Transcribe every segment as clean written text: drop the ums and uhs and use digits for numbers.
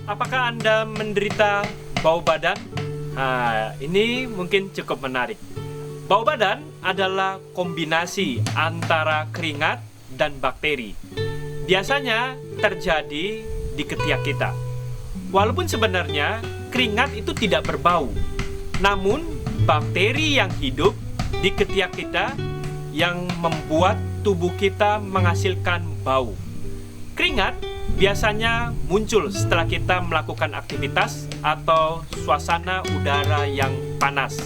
Apakah Anda menderita bau badan? Nah, ini mungkin cukup menarik. Bau badan adalah kombinasi antara keringat dan bakteri. Biasanya terjadi di ketiak kita. Walaupun sebenarnya keringat itu tidak berbau, namun bakteri yang hidup di ketiak kita yang membuat tubuh kita menghasilkan bau. Keringat biasanya muncul setelah kita melakukan aktivitas atau suasana udara yang panas,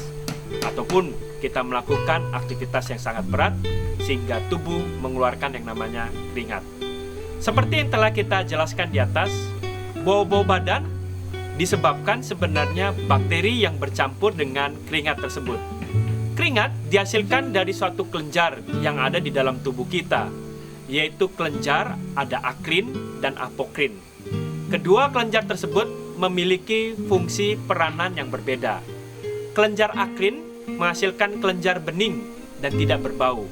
ataupun kita melakukan aktivitas yang sangat berat sehingga tubuh mengeluarkan yang namanya keringat. Seperti yang telah kita jelaskan di atas, bau-bau badan disebabkan sebenarnya bakteri yang bercampur dengan keringat tersebut. Keringat dihasilkan dari suatu kelenjar yang ada di dalam tubuh kita, yaitu kelenjar ada akrin dan apokrin. Kedua kelenjar tersebut memiliki fungsi peranan yang berbeda. Kelenjar akrin menghasilkan kelenjar bening dan tidak berbau.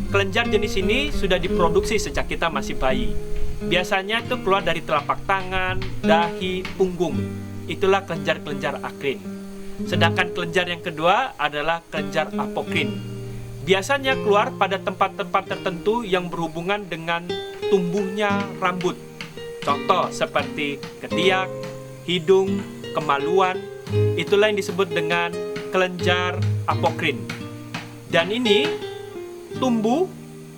Kelenjar jenis ini sudah diproduksi sejak kita masih bayi. Biasanya itu keluar dari telapak tangan, dahi, punggung. Itulah kelenjar-kelenjar akrin. Sedangkan kelenjar yang kedua adalah kelenjar apokrin. Biasanya keluar pada tempat-tempat tertentu yang berhubungan dengan tumbuhnya rambut. Contoh seperti ketiak, hidung, kemaluan. Itulah yang disebut dengan kelenjar apokrin. Dan ini tumbuh,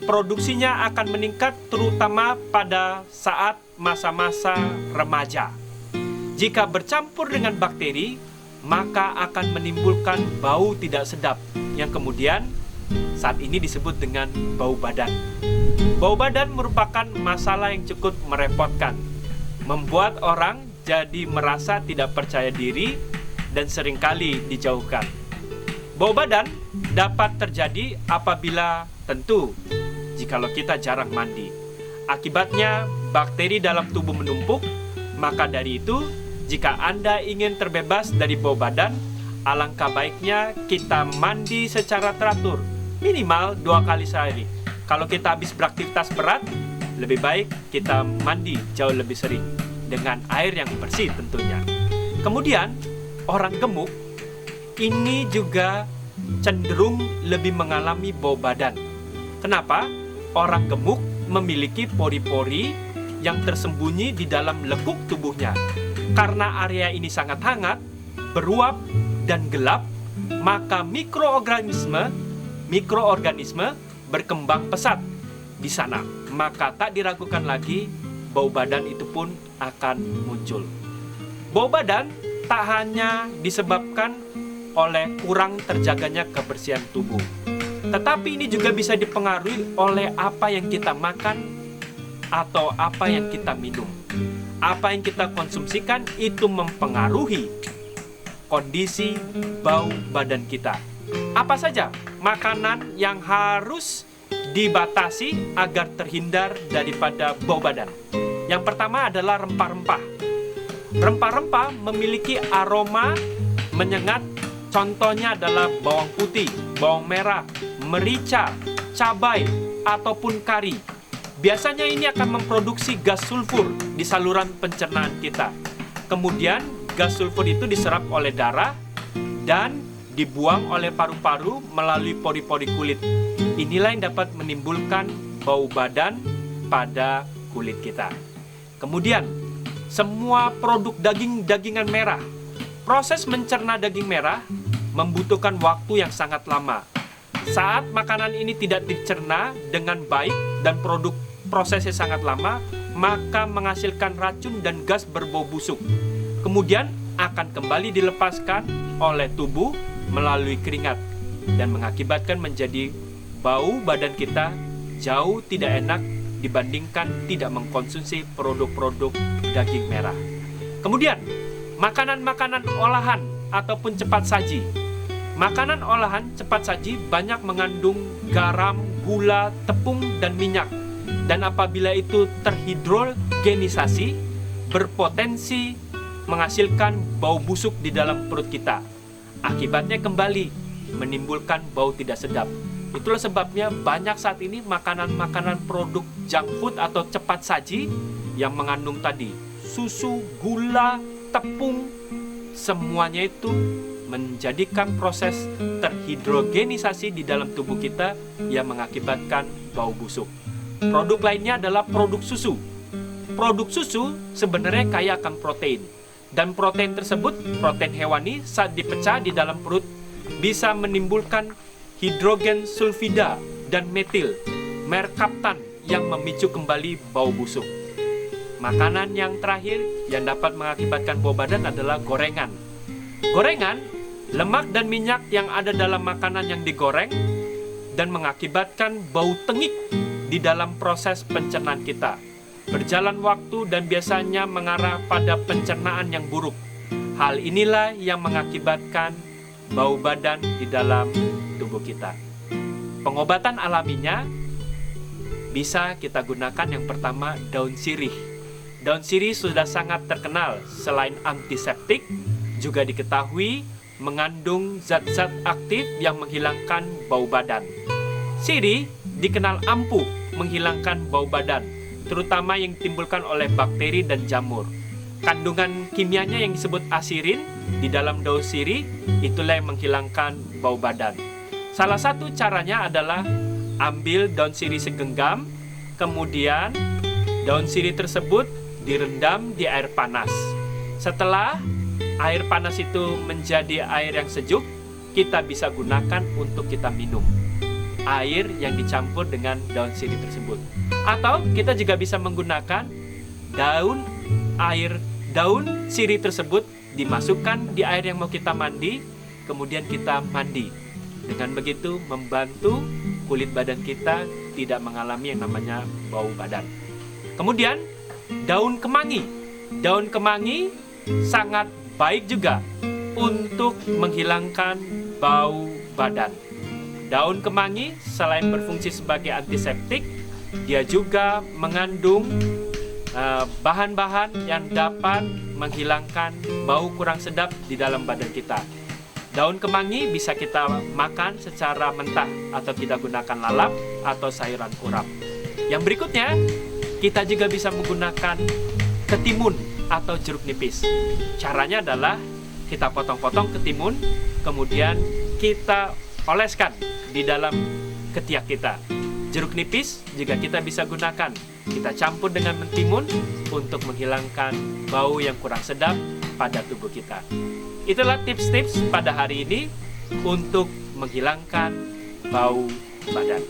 produksinya akan meningkat terutama pada saat masa-masa remaja. Jika bercampur dengan bakteri, maka akan menimbulkan bau tidak sedap yang kemudian saat ini disebut dengan bau badan. Bau badan merupakan masalah yang cukup merepotkan, membuat orang jadi merasa tidak percaya diri dan seringkali dijauhkan. Bau badan dapat terjadi apabila tentu jikalau kita jarang mandi. Akibatnya bakteri dalam tubuh menumpuk. Maka dari itu, jika Anda ingin terbebas dari bau badan, alangkah baiknya kita mandi secara teratur, minimal 2 kali sehari. Kalau kita habis beraktivitas berat, lebih baik kita mandi jauh lebih sering dengan air yang bersih tentunya. Kemudian orang gemuk ini juga cenderung lebih mengalami bau badan. Kenapa? Orang gemuk memiliki pori-pori yang tersembunyi di dalam lekuk tubuhnya. Karena area ini sangat hangat, beruap, dan gelap, maka mikroorganisme berkembang pesat di sana. Maka tak diragukan lagi, bau badan itu pun akan muncul. Bau badan tak hanya disebabkan oleh kurang terjaganya kebersihan tubuh, tetapi ini juga bisa dipengaruhi oleh apa yang kita makan atau apa yang kita minum. Apa yang kita konsumsikan itu mempengaruhi kondisi bau badan kita. Apa saja makanan yang harus dibatasi agar terhindar daripada bau badan? Yang pertama adalah rempah-rempah. Rempah-rempah memiliki aroma menyengat. Contohnya adalah bawang putih, bawang merah, merica, cabai, ataupun kari. Biasanya ini akan memproduksi gas sulfur di saluran pencernaan kita. Kemudian gas sulfur itu diserap oleh darah dan dibuang oleh paru-paru melalui pori-pori kulit. Inilah yang dapat menimbulkan bau badan pada kulit kita. Kemudian, semua produk daging-dagingan merah. Proses mencerna daging merah membutuhkan waktu yang sangat lama. Saat makanan ini tidak dicerna dengan baik dan prosesnya sangat lama, maka menghasilkan racun dan gas berbau busuk. Kemudian akan kembali dilepaskan oleh tubuh melalui keringat dan mengakibatkan menjadi bau badan kita jauh tidak enak dibandingkan tidak mengkonsumsi produk-produk daging merah. Kemudian, makanan-makanan olahan ataupun cepat saji. Makanan olahan cepat saji banyak mengandung garam, gula, tepung, dan minyak. Dan apabila itu terhidrogenisasi, berpotensi menghasilkan bau busuk di dalam perut kita. Akibatnya kembali menimbulkan bau tidak sedap. Itulah sebabnya banyak saat ini makanan-makanan produk junk food atau cepat saji yang mengandung tadi susu, gula, tepung, semuanya itu menjadikan proses terhidrogenisasi di dalam tubuh kita yang mengakibatkan bau busuk. Produk lainnya adalah produk susu. Produk susu sebenarnya kaya akan protein. Dan protein tersebut, protein hewani, saat dipecah di dalam perut, bisa menimbulkan hidrogen sulfida dan metil, merkaptan yang memicu kembali bau busuk. Makanan yang terakhir yang dapat mengakibatkan bau badan adalah gorengan. Gorengan, lemak dan minyak yang ada dalam makanan yang digoreng dan mengakibatkan bau tengik di dalam proses pencernaan kita. Berjalan waktu dan biasanya mengarah pada pencernaan yang buruk. Hal inilah yang mengakibatkan bau badan di dalam tubuh kita. Pengobatan alaminya bisa kita gunakan yang pertama daun sirih. Daun sirih sudah sangat terkenal. Selain antiseptik, juga diketahui mengandung zat-zat aktif yang menghilangkan bau badan. Sirih dikenal ampuh menghilangkan bau badan, terutama yang ditimbulkan oleh bakteri dan jamur. Kandungan kimianya yang disebut asirin di dalam daun sirih, itulah yang menghilangkan bau badan. Salah satu caranya adalah ambil daun sirih segenggam, kemudian daun sirih tersebut direndam di air panas. Setelah air panas itu menjadi air yang sejuk, kita bisa gunakan untuk kita minum air yang dicampur dengan daun sirih tersebut. Atau kita juga bisa menggunakan daun sirih tersebut dimasukkan di air yang mau kita mandi, kemudian kita mandi. Dengan begitu membantu kulit badan kita tidak mengalami yang namanya bau badan. Kemudian daun kemangi. Daun kemangi sangat baik juga untuk menghilangkan bau badan. Daun kemangi selain berfungsi sebagai antiseptik, dia juga mengandung bahan-bahan yang dapat menghilangkan bau kurang sedap di dalam badan kita. Daun kemangi bisa kita makan secara mentah atau kita gunakan lalap atau sayuran urap. Yang berikutnya, kita juga bisa menggunakan ketimun atau jeruk nipis. Caranya adalah kita potong-potong ketimun, kemudian kita oleskan di dalam ketiak kita. Jeruk nipis juga kita bisa gunakan. Kita campur dengan mentimun untuk menghilangkan bau yang kurang sedap pada tubuh kita. Itulah tips-tips pada hari ini untuk menghilangkan bau badan.